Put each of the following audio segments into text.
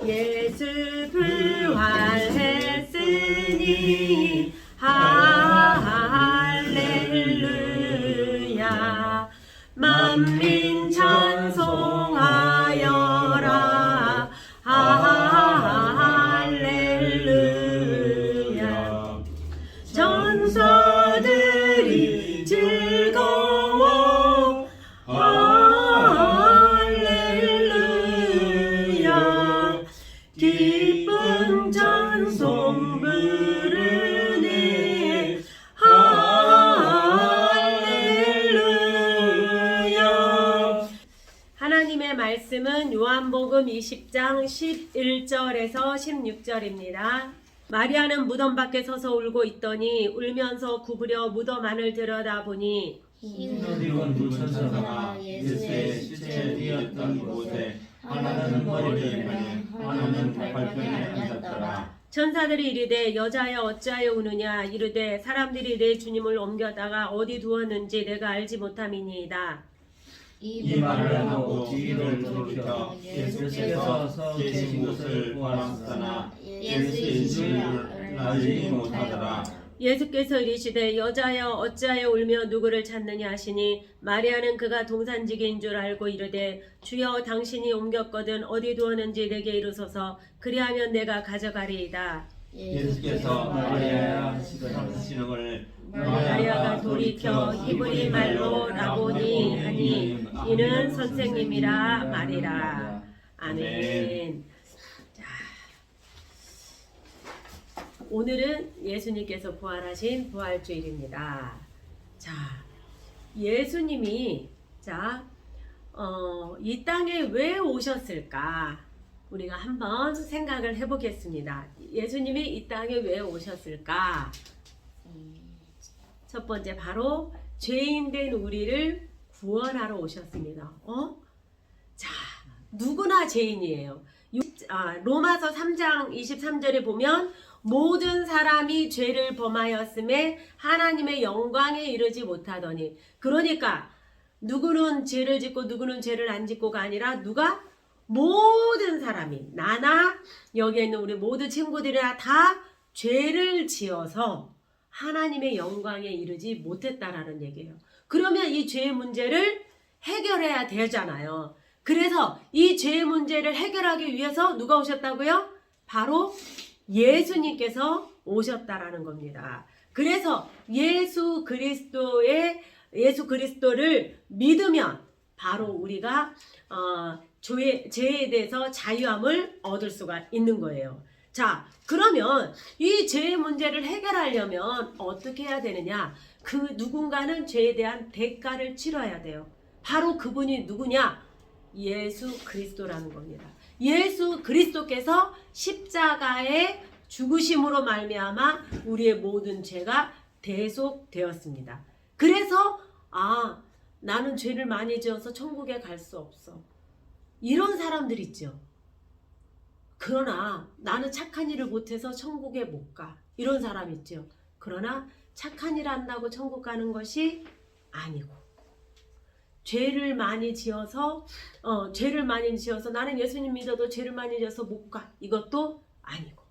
예수 부활했으니 할렐루야. 만민 찬송하여라. 할렐루야. 전사들이 즐거워 할렐루야. 기쁜 찬송 부르네 할렐루야. 하나님의 말씀은 요한복음 20장 11절에서 16절입니다. 마리아는 무덤 밖에 서서 울고 있더니 울면서 구부려 무덤 안을 들여다보니 흰옷 입은 두 천사가 예수의 시체를 띄었던 곳에 하나는 머리편에 하나는 발편에 앉았더라. 천사들이 이르되 여자여 어찌하여 우느냐. 이르되 사람들이 내 주님을 옮겨다가 어디 두었는지 내가 알지 못함이니이다. 이 말을 하고 뒤를 돌이켜 예수께서 서 계신 곳을 보았으나 예수의 줄을 알지 못하더라. 예수께서 이르시되 여자여 어찌하여 울며 누구를 찾느냐 하시니 마리아는 그가 동산지기인 줄 알고 이르되 주여 당신이 옮겼거든 어디 두었는지 내게 이르소서. 그리하면 내가 가져가리이다. 예수께서 마리아야 하시는걸 마리아가 돌이켜 히브리 말로 라보니 하니 이는 선생님이라 말이라. 아멘. 자, 오늘은 예수님께서 부활하신 부활주일입니다. 자, 예수님이 이 땅에 왜 오셨을까? 우리가 한번 생각을 해보겠습니다. 예수님이 이 땅에 왜 오셨을까? 첫 번째 바로 죄인된 우리를 구원하러 오셨습니다. 자, 누구나 죄인이에요. 로마서 3장 23절에 보면 모든 사람이 죄를 범하였음에 하나님의 영광에 이르지 못하더니, 그러니까 누구는 죄를 짓고 누구는 죄를 안 짓고가 아니라 누가? 모든 사람이, 나나 여기에 있는 우리 모든 친구들이나 다 죄를 지어서 하나님의 영광에 이르지 못했다라는 얘기예요. 그러면 이 죄의 문제를 해결해야 되잖아요. 그래서 이 죄의 문제를 해결하기 위해서 누가 오셨다고요? 바로 예수님께서 오셨다라는 겁니다. 그래서 예수 그리스도를 믿으면 바로 우리가 죄에 대해서 자유함을 얻을 수가 있는 거예요. 자, 그러면 이 죄의 문제를 해결하려면 어떻게 해야 되느냐? 그 누군가는 죄에 대한 대가를 치러야 돼요. 바로 그분이 누구냐? 예수 그리스도라는 겁니다. 예수 그리스도께서 십자가의 죽으심으로 말미암아 우리의 모든 죄가 대속되었습니다. 그래서 나는 죄를 많이 지어서 천국에 갈 수 없어. 이런 사람들 있죠. 그러나 나는 착한 일을 못해서 천국에 못 가. 이런 사람 있죠. 그러나 착한 일 한다고 천국 가는 것이 아니고, 죄를 많이 지어서 나는 예수님 믿어도 죄를 많이 지어서 못 가. 이것도 아니고,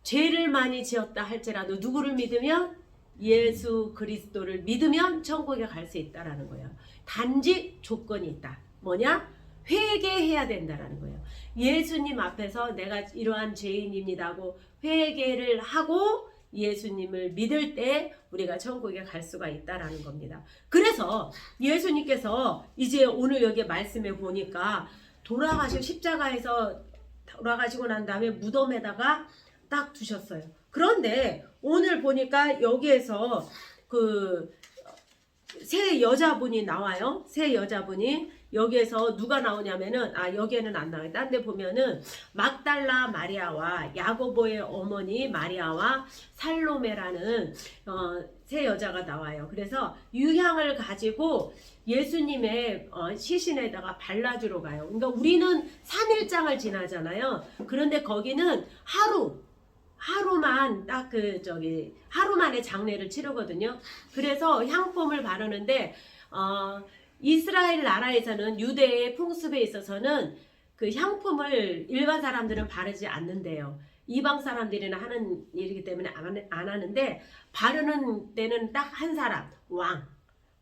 죄를 많이 지었다 할지라도 누구를 믿으면? 예수 그리스도를 믿으면 천국에 갈 수 있다라는 거예요. 단지 조건이 있다. 뭐냐? 회개해야 된다라는 거예요. 예수님 앞에서 내가 이러한 죄인입니다고 회개를 하고 예수님을 믿을 때 우리가 천국에 갈 수가 있다라는 겁니다. 그래서 예수님께서 이제 오늘 여기 말씀에 보니까 십자가에서 돌아가시고 난 다음에 무덤에다가 딱 두셨어요. 그런데 오늘 보니까 여기에서 세 여자분이 나와요. 세 여자분이 여기에서 누가 나오냐면은 여기에는 안 나와요. 딴 데 보면은 막달라 마리아와 야고보의 어머니 마리아와 살로메라는 세 여자가 나와요. 그래서 유향을 가지고 예수님의 시신에다가 발라주러 가요. 그러니까 우리는 3일장을 지나잖아요. 그런데 거기는 하루만 하루만에 장례를 치르거든요. 그래서 향품을 바르는데 이스라엘 나라에서는 유대의 풍습에 있어서는 그 향품을 일반 사람들은 바르지 않는데요. 이방 사람들이나 하는 일이기 때문에 안 하는데 바르는 때는 딱 한 사람,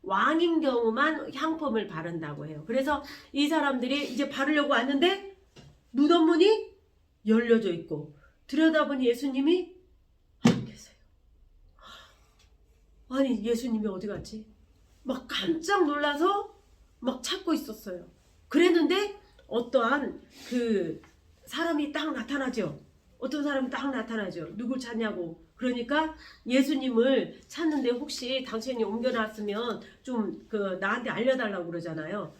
왕인 경우만 향품을 바른다고 해요. 그래서 이 사람들이 이제 바르려고 왔는데 무덤문이 열려져 있고 들여다보니 예수님이 안 계세요. 아니 예수님이 어디 갔지? 막 깜짝 놀라서 막 찾고 있었어요. 그랬는데 어떠한 그 사람이 딱 나타나죠. 어떤 사람이 딱 나타나죠. 누굴 찾냐고. 그러니까 예수님을 찾는데 혹시 당신이 옮겨놨으면 좀 그 나한테 알려달라고 그러잖아요.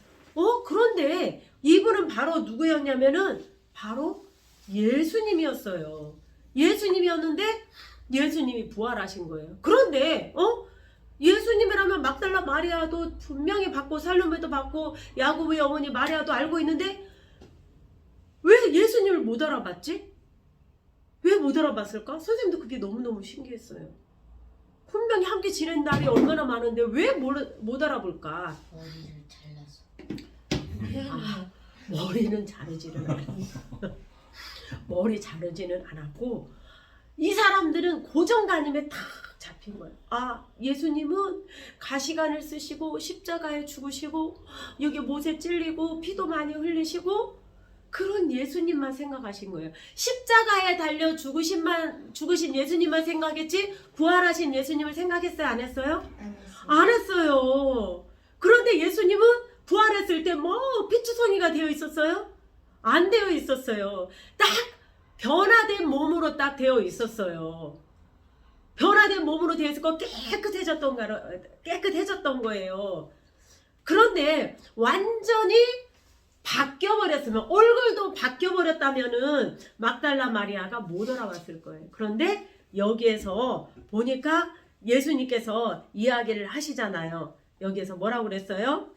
그런데 이분은 바로 누구였냐면은 바로 예수님이었어요. 예수님이었는데 예수님이 부활하신 거예요. 그런데 예수님이라면 막달라 마리아도 분명히 받고 살로메도 받고 야고보의 어머니 마리아도 알고 있는데 왜 예수님을 못 알아봤지? 왜 못 알아봤을까? 선생님도 그게 너무너무 신기했어요. 분명히 함께 지낸 날이 얼마나 많은데 왜 못 알아볼까? 머리를 잘라서. 머리는 자르지는 않았어. 머리 자르지는 않았고 이 사람들은 고정관념에 탁 잡힌 거예요. 예수님은 가시관을 쓰시고 십자가에 죽으시고 여기 못에 찔리고 피도 많이 흘리시고 그런 예수님만 생각하신 거예요. 십자가에 달려 죽으신 예수님만 생각했지 부활하신 예수님을 생각했어요? 안 했어요? 안 했어요. 그런데 예수님은 부활했을 때 피투성이가 되어 있었어요? 안 되어 있었어요. 딱 변화된 몸으로 딱 되어 있었어요. 변화된 몸으로 되어 있었고 깨끗해졌던 거예요. 그런데 완전히 바뀌어버렸으면 얼굴도 바뀌어버렸다면은 막달라 마리아가 못 알아봤을 거예요. 그런데 여기에서 보니까 예수님께서 이야기를 하시잖아요. 여기에서 뭐라고 그랬어요?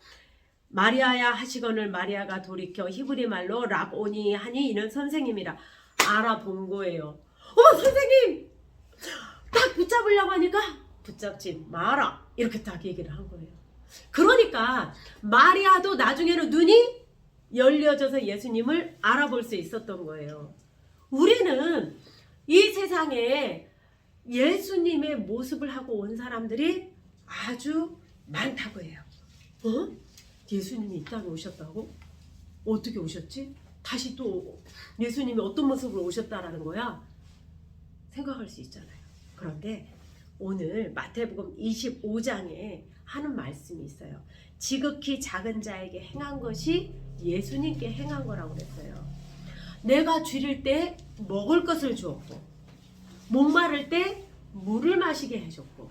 마리아야 하시거늘 마리아가 돌이켜 히브리 말로 라보니 하니 이는 선생님이라 알아본 거예요. 선생님! 딱 붙잡으려고 하니까 붙잡지 마라 이렇게 딱 얘기를 한 거예요. 그러니까 마리아도 나중에는 눈이 열려져서 예수님을 알아볼 수 있었던 거예요. 우리는 이 세상에 예수님의 모습을 하고 온 사람들이 아주 많다고 해요. 예수님이 이 땅에 오셨다고? 어떻게 오셨지? 다시 또 예수님이 어떤 모습으로 오셨다라는 거야? 생각할 수 있잖아요. 그런데 오늘 마태복음 25장에 하는 말씀이 있어요. 지극히 작은 자에게 행한 것이 예수님께 행한 거라고 그랬어요. 내가 줄일 때 먹을 것을 주었고 목마를 때 물을 마시게 해줬고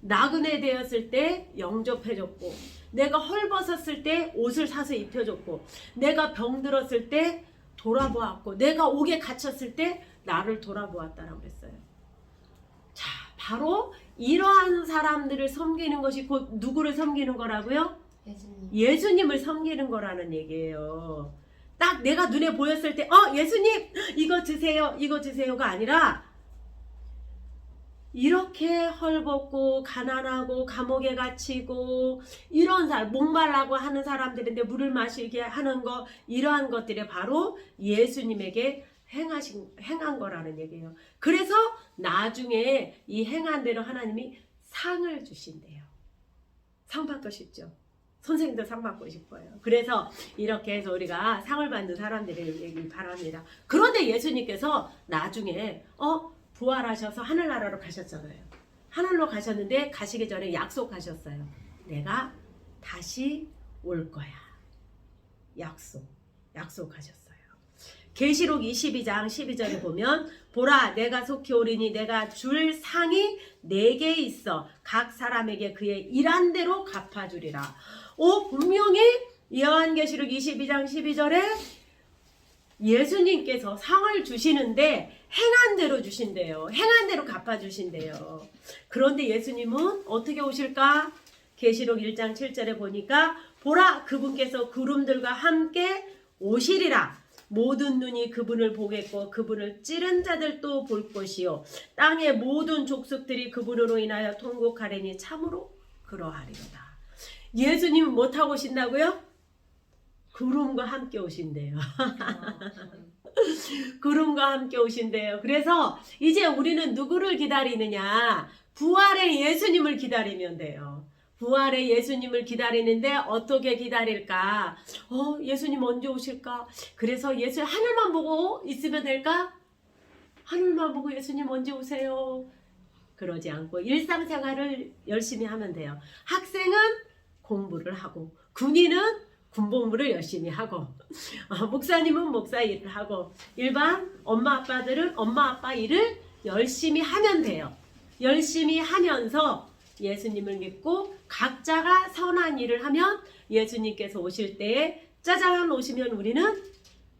나그네 되었을 때 영접해줬고 내가 헐벗었을 때 옷을 사서 입혀줬고 내가 병들었을 때 돌아보았고 내가 옥에 갇혔을 때 나를 돌아보았다라고 그랬어요. 자, 바로 이러한 사람들을 섬기는 것이 곧 누구를 섬기는 거라고요? 예수님을 섬기는 거라는 얘기예요. 딱 내가 눈에 보였을 때 예수님 이거 드세요 이거 드세요가 아니라 이렇게 헐벗고 가난하고 감옥에 갇히고 이런 사람 목말라고 하는 사람들인데 물을 마시게 하는 거 이러한 것들이 바로 예수님에게 행한 거라는 얘기예요. 그래서 나중에 이 행한 대로 하나님이 상을 주신대요. 상 받고 싶죠? 선생님도 상 받고 싶어요. 그래서 이렇게 해서 우리가 상을 받는 사람들이길 바랍니다. 그런데 예수님께서 나중에 부활하셔서 하늘나라로 가셨잖아요. 하늘로 가셨는데 가시기 전에 약속하셨어요. 내가 다시 올 거야. 약속하셨어요. 계시록 22장 12절에 보면 보라 내가 속히 오리니 내가 줄 상이 4개 있어 각 사람에게 그의 일한 대로 갚아주리라. 분명히 요한계시록 22장 12절에 예수님께서 상을 주시는데 행한 대로 주신대요. 행한 대로 갚아주신대요. 그런데 예수님은 어떻게 오실까? 계시록 1장 7절에 보니까 보라 그분께서 구름들과 함께 오시리라. 모든 눈이 그분을 보겠고 그분을 찌른 자들도 볼 것이요 땅의 모든 족속들이 그분으로 인하여 통곡하리니 참으로 그러하리로다. 예수님은 못하고 오신다고요? 구름과 함께 오신대요. 구름과 함께 오신대요. 그래서 이제 우리는 누구를 기다리느냐? 부활의 예수님을 기다리면 돼요. 부활의 예수님을 기다리는데 어떻게 기다릴까? 예수님 언제 오실까? 그래서 예수 하늘만 보고 있으면 될까? 하늘만 보고 예수님 언제 오세요? 그러지 않고 일상생활을 열심히 하면 돼요. 학생은 공부를 하고, 군인은 군복무를 열심히 하고, 목사님은 목사 일을 하고, 일반 엄마 아빠들은 엄마 아빠 일을 열심히 하면 돼요. 열심히 하면서 예수님을 믿고 각자가 선한 일을 하면 예수님께서 오실 때에 짜잔 오시면 우리는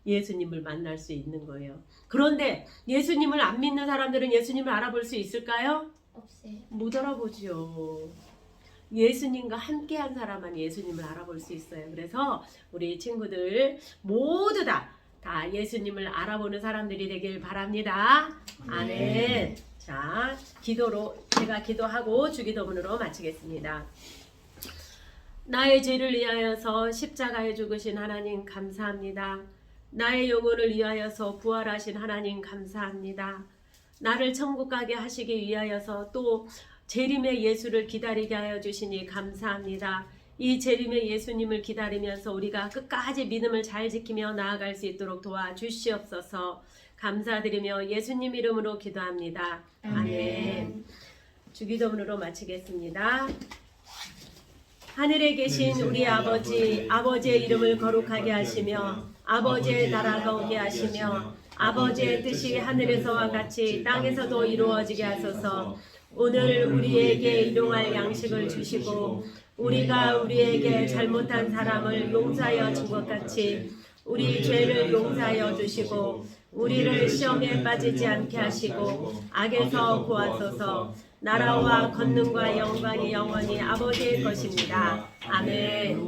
예수님을 만날 수 있는 거예요. 그런데 예수님을 안 믿는 사람들은 예수님을 알아볼 수 있을까요? 없어요. 못 알아보죠. 예수님과 함께한 사람만 예수님을 알아볼 수 있어요. 그래서 우리 친구들 모두 다 예수님을 알아보는 사람들이 되길 바랍니다. 아멘. 자, 기도로 제가 기도하고 주기도문으로 마치겠습니다. 나의 죄를 위하여서 십자가에 죽으신 하나님 감사합니다. 나의 영혼을 위하여서 부활하신 하나님 감사합니다. 나를 천국 가게 하시기 위하여서 또 재림의 예수를 기다리게 하여 주시니 감사합니다. 이 재림의 예수님을 기다리면서 우리가 끝까지 믿음을 잘 지키며 나아갈 수 있도록 도와주시옵소서. 감사드리며 예수님 이름으로 기도합니다. 아멘. 주기도문으로 마치겠습니다. 하늘에 계신 우리 아버지, 아버지의 이름을 거룩하게 하시며 아버지의 나라가 오게 하시며 아버지의 뜻이 하늘에서와 같이 땅에서도 이루어지게 하소서. 오늘 우리에게 일용할 양식을 주시고 우리가 우리에게 잘못한 사람을 용서하여 준 것 같이 우리 죄를 용서하여 주시고 우리를 시험에 빠지지 않게 하시고 악에서 구하소서. 나라와 권능과 영광이 영원히 아버지의 것입니다. 아멘.